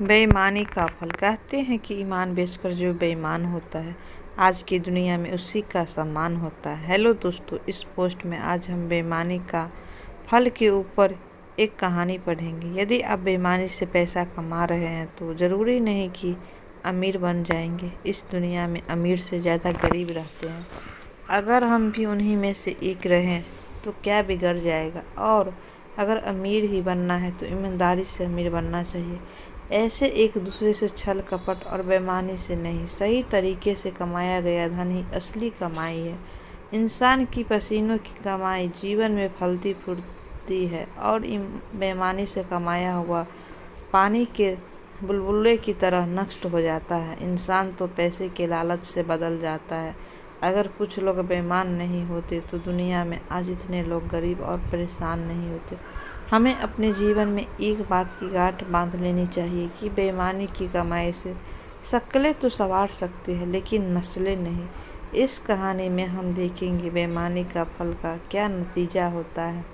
बेईमानी का फल। कहते हैं कि ईमान बेचकर जो बेईमान होता है, आज की दुनिया में उसी का सम्मान होता है। हेलो दोस्तों, इस पोस्ट में आज हम बेईमानी का फल के ऊपर एक कहानी पढ़ेंगे। यदि आप बेईमानी से पैसा कमा रहे हैं तो ज़रूरी नहीं कि अमीर बन जाएंगे। इस दुनिया में अमीर से ज़्यादा गरीब रहते हैं। अगर हम भी उन्हीं में से एक रहें तो क्या बिगड़ जाएगा। और अगर अमीर ही बनना है तो ईमानदारी से अमीर बनना चाहिए। ऐसे एक दूसरे से छल कपट और बेईमानी से नहीं, सही तरीके से कमाया गया धन ही असली कमाई है। इंसान की पसीनों की कमाई जीवन में फलती फूलती है और बेईमानी से कमाया हुआ पानी के बुलबुले की तरह नष्ट हो जाता है। इंसान तो पैसे के लालच से बदल जाता है। अगर कुछ लोग बेईमान नहीं होते तो दुनिया में आज इतने लोग गरीब और परेशान नहीं होते। हमें अपने जीवन में एक बात की गांठ बांध लेनी चाहिए कि बेईमानी की कमाई से शक्लें तो संवार सकती है लेकिन नस्लें नहीं। इस कहानी में हम देखेंगे बेईमानी का फल का क्या नतीजा होता है।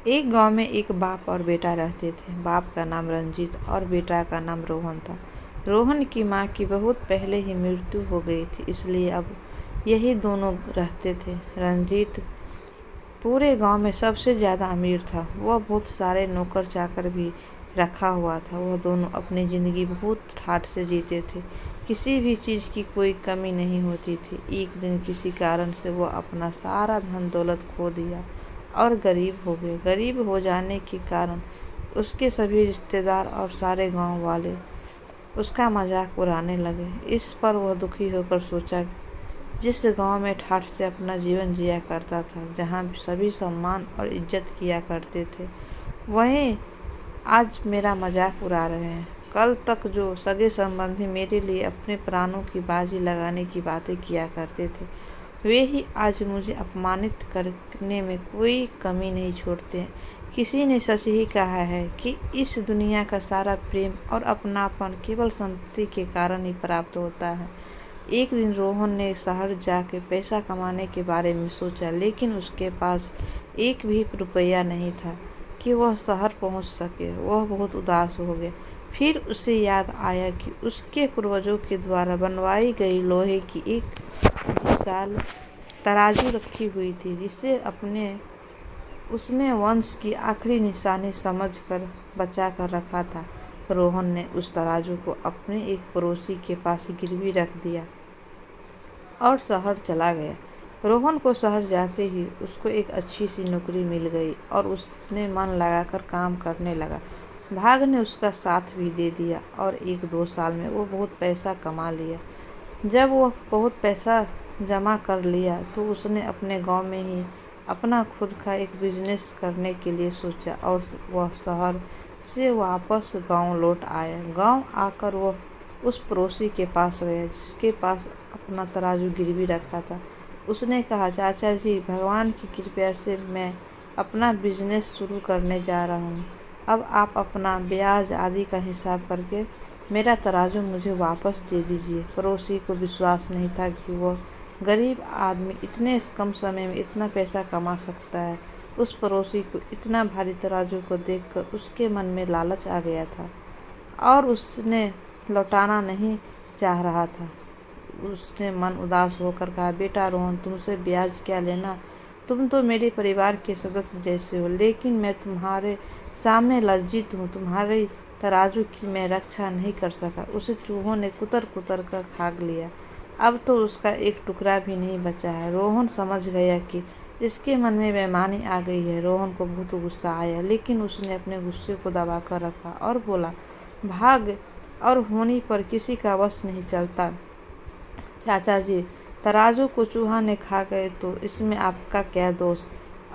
एक गांव में एक बाप और बेटा रहते थे। बाप का नाम रंजीत और बेटा का नाम रोहन था। रोहन की माँ की बहुत पहले ही मृत्यु हो गई थी, इसलिए अब यही दोनों रहते थे। रंजीत पूरे गांव में सबसे ज़्यादा अमीर था। वह बहुत सारे नौकर चाकर भी रखा हुआ था। वह दोनों अपनी ज़िंदगी बहुत ठाठ से जीते थे। किसी भी चीज़ की कोई कमी नहीं होती थी। एक दिन किसी कारण से वह अपना सारा धन दौलत खो दिया और गरीब हो गए। गरीब हो जाने के कारण उसके सभी रिश्तेदार और सारे गांव वाले उसका मजाक उड़ाने लगे। इस पर वह दुखी होकर सोचा, जिस गांव में ठाठ से अपना जीवन जिया करता था, जहां सभी सम्मान और इज्जत किया करते थे, वहीं आज मेरा मजाक उड़ा रहे हैं। कल तक जो सगे संबंधी मेरे लिए अपने प्राणों की बाजी लगाने की बातें किया करते थे, वे ही आज मुझे अपमानित करने में कोई कमी नहीं छोड़ते हैं। किसी ने सच ही कहा है कि इस दुनिया का सारा प्रेम और अपनापन केवल संपत्ति के कारण ही प्राप्त होता है। एक दिन रोहन ने शहर जाके पैसा कमाने के बारे में सोचा, लेकिन उसके पास एक भी रुपया नहीं था कि वह शहर पहुंच सके। वह बहुत उदास हो गया। फिर उसे याद आया कि उसके पूर्वजों के द्वारा बनवाई गई लोहे की एक विशाल तराजू रखी हुई थी, जिसे उसने वंश की आखिरी निशानी समझकर बचा कर रखा था। रोहन ने उस तराजू को अपने एक पड़ोसी के पास गिरवी रख दिया और शहर चला गया। रोहन को शहर जाते ही उसको एक अच्छी सी नौकरी मिल गई और उसने मन लगाकर काम करने लगा। भाग ने उसका साथ भी दे दिया और 1-2 साल में वो बहुत पैसा कमा लिया। जब वह बहुत पैसा जमा कर लिया तो उसने अपने गांव में ही अपना खुद का एक बिजनेस करने के लिए सोचा और वह शहर से वापस गांव लौट आया। गांव आकर वह उस पड़ोसी के पास गया जिसके पास अपना तराजू गिरवी रखा था। उसने कहा, चाचा जी, भगवान की कृपा से मैं अपना बिजनेस शुरू करने जा रहा हूँ। अब आप अपना ब्याज आदि का हिसाब करके मेरा तराजू मुझे वापस दे दीजिए। पड़ोसी को विश्वास नहीं था कि वह गरीब आदमी इतने कम समय में इतना पैसा कमा सकता है। उस पड़ोसी को इतना भारी तराजू को देखकर उसके मन में लालच आ गया था और उसने लौटाना नहीं चाह रहा था। उसने मन उदास होकर कहा, बेटा रोहन, तुमसे ब्याज क्या लेना, तुम तो मेरे परिवार के सदस्य जैसे हो। लेकिन मैं तुम्हारे सामने लज्जित हूँ। तुम्हारे तराजू की मैं रक्षा नहीं कर सका। उसे चूहों ने कुतर कुतर कर खा लिया। अब तो उसका एक टुकड़ा भी नहीं बचा है। रोहन समझ गया कि इसके मन में बेईमानी आ गई है। रोहन को बहुत गुस्सा आया, लेकिन उसने अपने गुस्से को दबा कर रखा और बोला, भाग और होनी पर किसी का वश नहीं चलता। चाचा जी, तराजू को चूहा ने खा गए तो इसमें आपका क्या दोष।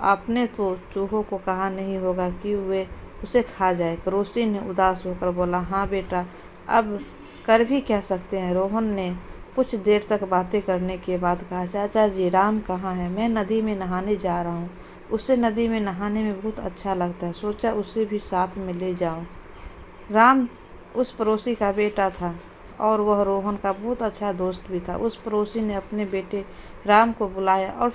आपने तो चूहों को कहा नहीं होगा कि वे उसे खा जाए। पड़ोसी ने उदास होकर बोला, हाँ बेटा, अब कर भी क्या सकते हैं। रोहन ने कुछ देर तक बातें करने के बाद कहा, चाचा जी, राम कहाँ है। मैं नदी में नहाने जा रहा हूँ। उसे नदी में नहाने में बहुत अच्छा लगता है। सोचा उसे भी साथ में ले जाऊँ। राम उस पड़ोसी का बेटा था और वह रोहन का बहुत अच्छा दोस्त भी था। उस पड़ोसी ने अपने बेटे राम को बुलाया और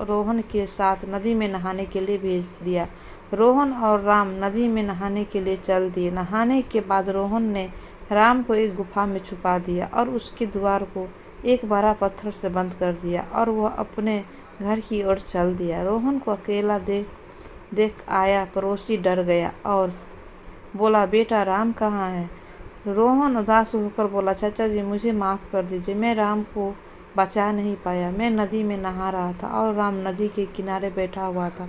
रोहन के साथ नदी में नहाने के लिए भेज दिया। रोहन और राम नदी में नहाने के लिए चल दिए। नहाने के बाद रोहन ने राम को एक गुफा में छुपा दिया और उसके द्वार को एक बड़ा पत्थर से बंद कर दिया और वह अपने घर की ओर चल दिया। रोहन को अकेला देख आया पड़ोसी डर गया और बोला, बेटा राम कहाँ है? रोहन उदास होकर बोला, चाचा जी मुझे माफ़ कर दीजिए, मैं राम को बचा नहीं पाया। मैं नदी में नहा रहा था और राम नदी के किनारे बैठा हुआ था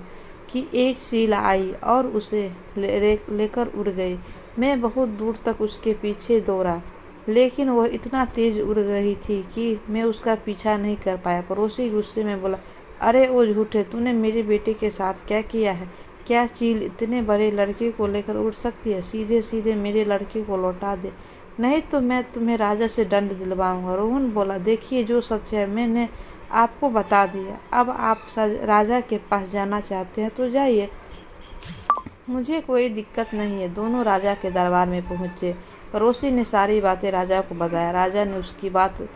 कि एक चील आई और उसे लेकर उड़ गई। मैं बहुत दूर तक उसके पीछे दौड़ा, लेकिन वह इतना तेज उड़ रही थी कि मैं उसका पीछा नहीं कर पाया। पड़ोसी गुस्से में बोला, अरे ओ झूठे, तूने मेरे बेटे के साथ क्या किया है? क्या चील इतने बड़े लड़के को लेकर उड़ सकती है? सीधे सीधे मेरे लड़के को लौटा दे, नहीं तो मैं तुम्हें राजा से दंड दिलवाऊंगा। रोहन बोला, देखिए जो सच है मैंने आपको बता दिया। अब आप राजा के पास जाना चाहते हैं तो जाइए, मुझे कोई दिक्कत नहीं है। दोनों राजा के दरबार में पहुंचे। पड़ोसी ने सारी बातें राजा को बताया। राजा ने उसकी बात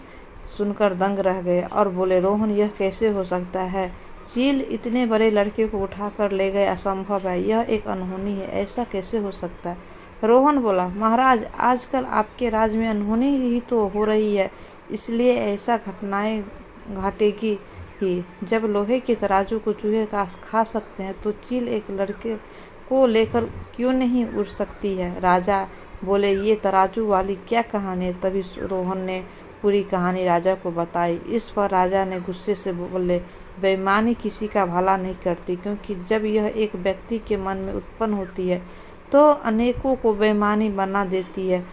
सुनकर दंग रह गए और बोले, रोहन यह कैसे हो सकता है? चील इतने बड़े लड़के को उठाकर ले गए, असंभव है, यह एक अनहोनी है, ऐसा कैसे हो सकता है? रोहन बोला, महाराज आजकल आपके राज में अनहोनी ही तो हो रही है, इसलिए ऐसा घटनाएं घटेगी ही। जब लोहे के तराजू को चूहे खा सकते हैं तो चील एक लड़के को लेकर क्यों नहीं उड़ सकती है? राजा बोले, ये तराजू वाली क्या कहानी है? तभी रोहन ने पूरी कहानी राजा को बताई। इस पर राजा ने गुस्से से बोले, बेईमानी किसी का भला नहीं करती, क्योंकि जब यह एक व्यक्ति के मन में उत्पन्न होती है तो अनेकों को बेईमानी बना देती है।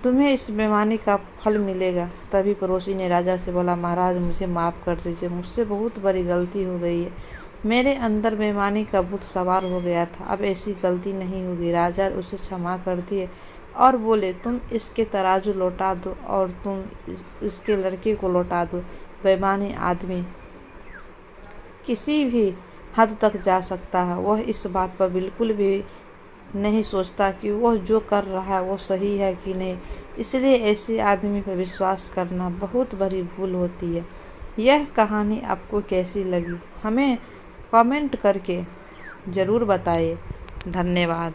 तुम्हें इस बेईमानी का फल मिलेगा। तभी पड़ोसी ने राजा से बोला, महाराज मुझे माफ़ कर दीजिए, मुझसे बहुत बड़ी गलती हो गई है। मेरे अंदर बेईमानी का भूत सवार हो गया था, अब ऐसी गलती नहीं होगी। राजा उसे क्षमा कर दिए और बोले, तुम इसके तराजू लौटा दो और तुम इसके लड़के को लौटा दो। बेईमानी आदमी किसी भी हद तक जा सकता है, वह इस बात पर बिल्कुल भी नहीं सोचता कि वह जो कर रहा है वो सही है कि नहीं, इसलिए ऐसे आदमी पर विश्वास करना बहुत बड़ी भूल होती है। यह कहानी आपको कैसी लगी हमें कमेंट करके ज़रूर बताइए। धन्यवाद।